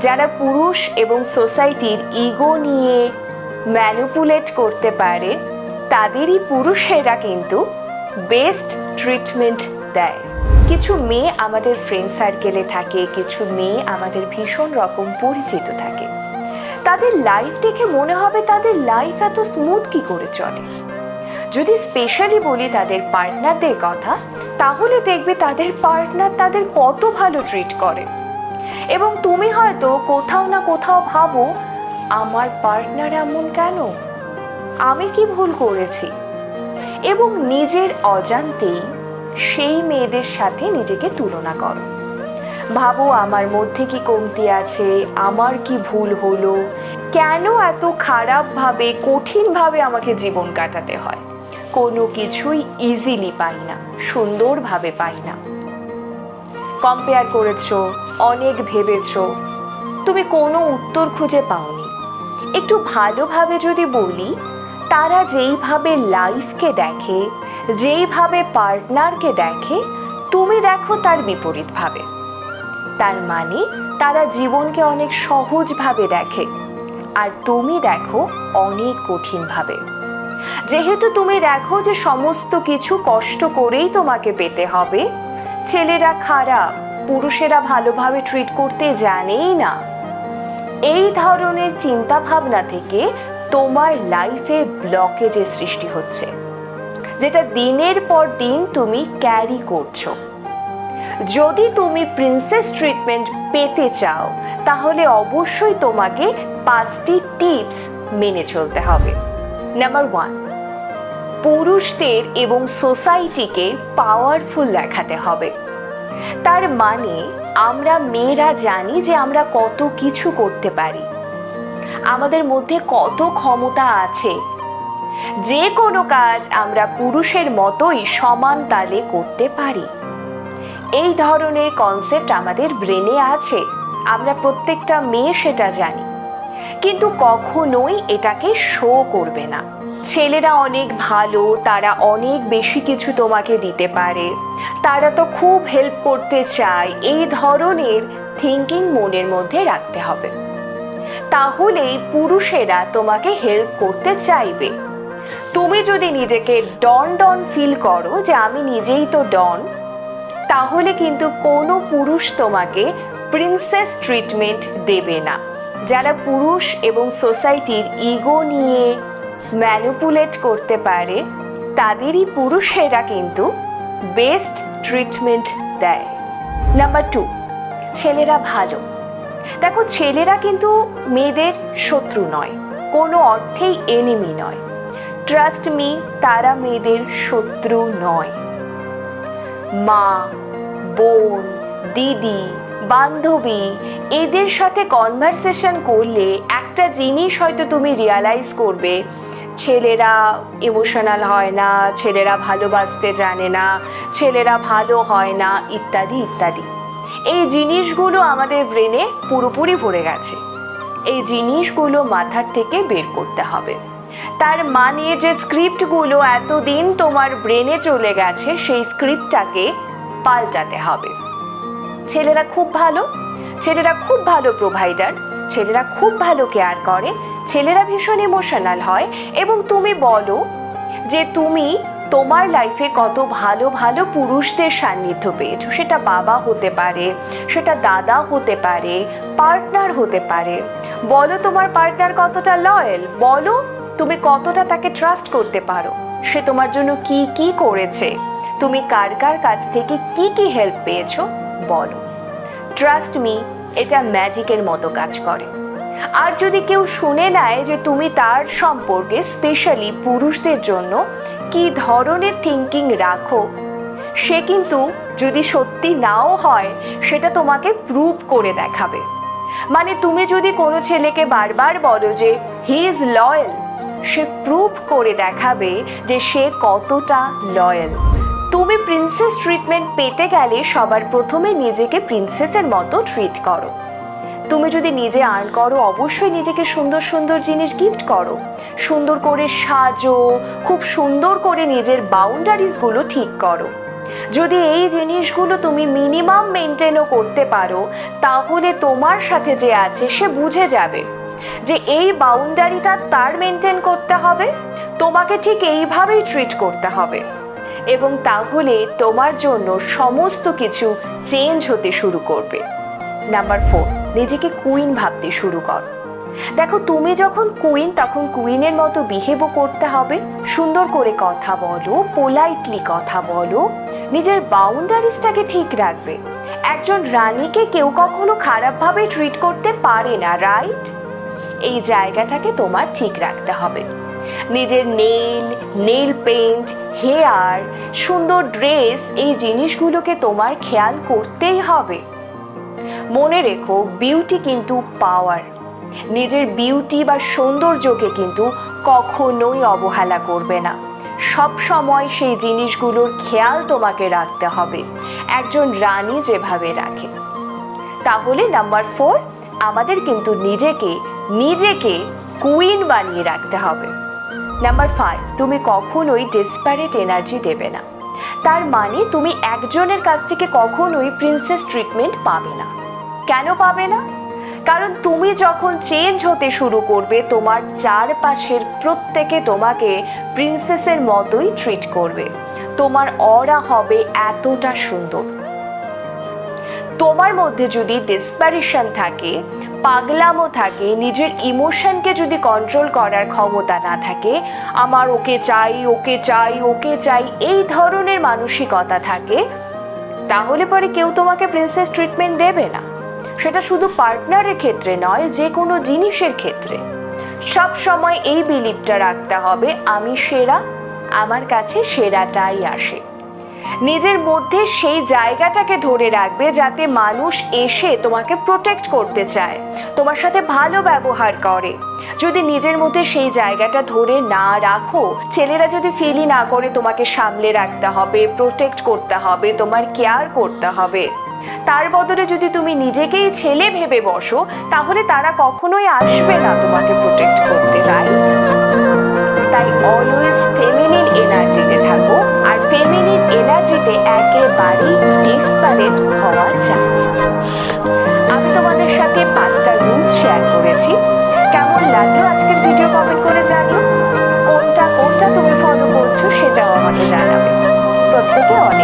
যারা পুরুষ এবং সোসাইটির ইগো নিয়ে ম্যানিপুলেট করতে পারে তাদেরই পুরুষেরা কিন্তু বেস্ট ট্রিটমেন্ট দেয়। কিছু মেয়ে আমাদের ফ্রেন্ড সার্কেলে থাকে, কিছু মেয়ে আমাদের ভীষণ রকম পরিচিত থাকে। তাদের লাইফ দেখে মনে হবে তাদের লাইফ এত স্মুথ কি করে চলে। যদি স্পেশালি বলি তাদের পার্টনারদের কথা, তাহলে দেখবে তাদের পার্টনার তাদের কত ভালো ট্রিট করে। এবং তুমি হয়তো কোথাও না কোথাও ভাবো, আমার পার্টনার এমন কেন, আমি কি ভুল করেছি? এবং নিজের অজান্তেই সেই মেয়েদের সাথে নিজেকে তুলনা করো। ভাবো আমার মধ্যে কি কমতি আছে, আমার কি ভুল হলো, কেন এত খারাপভাবে কঠিনভাবে আমাকে জীবন কাটাতে হয়, কোনো কিছুই ইজিলি পাই না, সুন্দরভাবে পাই না। কম্পেয়ার করেছো, অনেক ভেবেছো, তুমি কোনো উত্তর খুঁজে পাওনি। একটু ভালোভাবে যদি বলি, তারা যেইভাবে লাইফকে দেখে, যেইভাবে পার্টনারকে দেখে, তুমি দেখো তার বিপরীতভাবে। তার মানে তারা জীবনকে অনেক সহজভাবে দেখে, আর তুমি দেখো অনেক কঠিনভাবে। যেহেতু তুমি দেখো যে সমস্ত কিছু কষ্ট করেই তোমাকে পেতে হবে, ছেলেরা খারাপ, পুরুষেরা ভালোভাবে ট্রিট করতে জানেই না, এই ধরনের চিন্তা ভাবনা থেকে তোমার লাইফে ব্লকেজের সৃষ্টি হচ্ছে, যেটা দিনের পর দিন তুমি ক্যারি করছো। যদি তুমি প্রিন্সেস ট্রিটমেন্ট পেতে চাও, তাহলে অবশ্যই তোমাকে 5টি টিপস মেনে চলতে হবে। নাম্বার 1, পুরুষদের এবং সোসাইটিকে পাওয়ারফুল দেখাতে হবে। তার মানে আমরা মেয়েরা জানি যে আমরা কত কিছু করতে পারি, আমাদের মধ্যে কত ক্ষমতা আছে, যে কোনো কাজ আমরা পুরুষের মতোই সমান তালে করতে পারি। এই ধরনের কনসেপ্ট আমাদের ব্রেনে আছে, আমরা প্রত্যেকটা মেয়ে সেটা জানি, কিন্তু কখনোই এটাকে শো করবে না। ছেলেরা অনেক ভালো, তারা অনেক বেশি কিছু তোমাকে দিতে পারে, তারা তো খুব হেল্প করতে চায়, এই ধরনের থিঙ্কিং মনের মধ্যে রাখতে হবে। তাহলেই পুরুষেরা তোমাকে হেল্প করতে চাইবে। তুমি যদি নিজেকে ডন ডন ফিল করো যে আমি নিজেই তো ডন, তাহলে কিন্তু কোনো পুরুষ তোমাকে প্রিন্সেস ট্রিটমেন্ট দেবে না। যারা পুরুষ এবং সোসাইটির ইগো নিয়ে ম্যানিপুলেট করতে পারে, তাদেরই পুরুষেরা কিন্তু বেস্ট ট্রিটমেন্ট দেয়। নাম্বার 2, ছেলেরা ভালো। দেখো, ছেলেরা কিন্তু মেয়েদের শত্রু নয়, কোনো অর্থেই এনিমি নয়। ট্রাস্ট মি, তারা মেয়েদের শত্রু নয়। মা, বোন, দিদি, বান্ধবী, এদের সাথে কনভারসেশন করলে একটা জিনিস হয়তো তুমি রিয়ালাইজ করবে, ছেলেরা ইমোশনাল হয় না, ছেলেরা ভালোবাসতে জানে না, ছেলেরা ভালো হয় না, ইত্যাদি ইত্যাদি। এই জিনিসগুলো আমাদের ব্রেনে পুরোপুরি ভরে গেছে। এই জিনিসগুলো মাথার থেকে বের করতে হবে। তার মানে যে স্ক্রিপ্টগুলো এতদিন তোমার ব্রেনে চলে গেছে, সেই স্ক্রিপ্টটাকে পাল্টাতে হবে। ছেলেরা খুব ভালো, ছেলেরা খুব ভালো প্রোভাইডার, ছেলেরা খুব ভালো কেয়ার করে, ছেলেরা ভীষণ ইমোশনাল হয়। এবং তুমি বলো যে তুমি তোমার লাইফে কত ভালো ভালো পুরুষদের সান্নিধ্য পেয়েছো, সেটা বাবা হতে পারে, সেটা দাদা হতে পারে, পার্টনার হতে পারে। বলো তোমার পার্টনার কতটা লয়াল, বলো তুমি কতটা তাকে ট্রাস্ট করতে পারো, সে তোমার জন্য কি কি করেছে, তুমি কার কার কাছ থেকে কি কি হেল্প পেয়েছো বলো। ট্রাস্ট মি, এটা ম্যাজিকের মতো কাজ করে। আর যদি কেউ শুনে নেয় যে তুমি তার সম্পর্কে স্পেশালি পুরুষদের জন্য কি ধরনের থিঙ্কিং রাখো, সে কিন্তু যদি সত্যি নাও হয় সেটা তোমাকে প্রুভ করে দেখাবে। মানে তুমি যদি কোনো ছেলেকে বারবার বলো যে he is loyal, say prove করে দেখাবে যে সে কতটা লয়াল। তুমি প্রিন্সেস ট্রিটমেন্ট পেতে গেলে সবার প্রথমে নিজেকে প্রিন্সেসের মতো ট্রিট করো। তুমি যদি নিজে আর্ন করো, অবশ্যই নিজেকে সুন্দর সুন্দর জিনিস গিফট করো, সুন্দর করে সাজো, খুব সুন্দর করে নিজের বাউন্ডারিজগুলো ঠিক করো। যদি এই জিনিসগুলো তুমি মিনিমাম মেনটেনও করতে পারো, তাহলে তোমার সাথে যে আছে সে বুঝে যাবে যে এই বাউন্ডারিটা তার মেনটেন করতে হবে, তোমাকে ঠিক এইভাবেই ট্রিট করতে হবে, এবং তাহলে তোমার জন্য সমস্ত কিছু চেঞ্জ হতে শুরু করবে। নাম্বার 4, নিজেকে কুইন ভাবতে শুরু কর। দেখো, তুমি যখন কুইন, তখন কুইনের মতো বিহেভও করতে হবে, সুন্দর করে কথা বলো, পোলাইটলি কথা বলো, নিজের বাউন্ডারিজটাকে ঠিক রাখবে। একজন রানীকে কেউ কখনো খারাপভাবে ট্রিট করতে পারে না, রাইট? এই জায়গাটাকে তোমার ঠিক রাখতে হবে। নিজের নেল পেইন্ট, হেয়ার, সুন্দর ড্রেস, এই জিনিসগুলোকে তোমার খেয়াল করতেই হবে। মনে রেখো, বিউটি কিন্তু পাওয়ার। নিজের বিউটি বা সৌন্দর্যকে কিন্তু কখনোই অবহেলা করবে না। সব সময় সেই জিনিসগুলোর খেয়াল তোমাকে রাখতে হবে, একজন রানী যেভাবে রাখে। তাহলে নাম্বার 4, আমাদের কিন্তু নিজেকে কুইন বানিয়ে রাখতে হবে। নাম্বার 5, তুমি কখনোই ডেসপারেট এনার্জি দেবে না। তার মানে তুমি একজনের কাছ থেকে কখনোই প্রিন্সেস ট্রিটমেন্ট পাবে না। কেন পাবে না? কারণ তুমি যখন চেঞ্জ হতে শুরু করবে, তোমার চারপাশের প্রত্যেকে তোমাকে প্রিন্সেসের মতোই ট্রিট করবে। তোমার অরা হবে এতটা সুন্দর। তোমার মধ্যে যদি ডেসপারেশন থাকে, পাগলামো থাকে, নিজের ইমোশনকে যদি কন্ট্রোল করার ক্ষমতা না থাকে, আমার ওকে চাই, ওকে চাই, ওকে চাই, এই ধরনের মানসিকতা থাকে, তাহলে পরে কেউ তোমাকে প্রিন্সেস ট্রিটমেন্ট দেবে না। সেটা শুধু পার্টনারের ক্ষেত্রে নয়, যে কোনো জিনিসের ক্ষেত্রে সব সময় এই বিলিভটা রাখতে হবে, আমি সেরা, আমার কাছে সেরাটাই আসে। নিজের মধ্যে সেই জায়গাটাকে ধরে রাখবে যাতে মানুষ এসে তোমাকে প্রোটেক্ট করতে চায়, তোমার সাথে ভালো ব্যবহার করে। যদি নিজের মধ্যে সেই জায়গাটা ধরে না রাখো, ছেলেরা যদি ফিলই না করে তোমাকে সামলে রাখতে হবে, প্রোটেক্ট করতে হবে, তোমার কেয়ার করতে হবে, তার বদলে যদি তুমি নিজেকেই ছেলে ভেবে বসো, তাহলে তারা কখনোই আসবে না তোমাকে প্রোটেক্ট করতে, রাইট? তাই অলওয়েজ ফেমিনিন এনার্জিতে থাকো, আর ফেমিনিন এনার্জিতে একেবারেই ডেসপারেট হওয়া যায়। আমি তোমাদের সাথে 5টা রুলস শেয়ার করেছি। কেমন লাগলো আজকের ভিডিও? কমেন্ট করে জানিও। কোনটা তুমি ফলো করছো সেটাও আমাকে জানাবে। প্রত্যেকে অনেক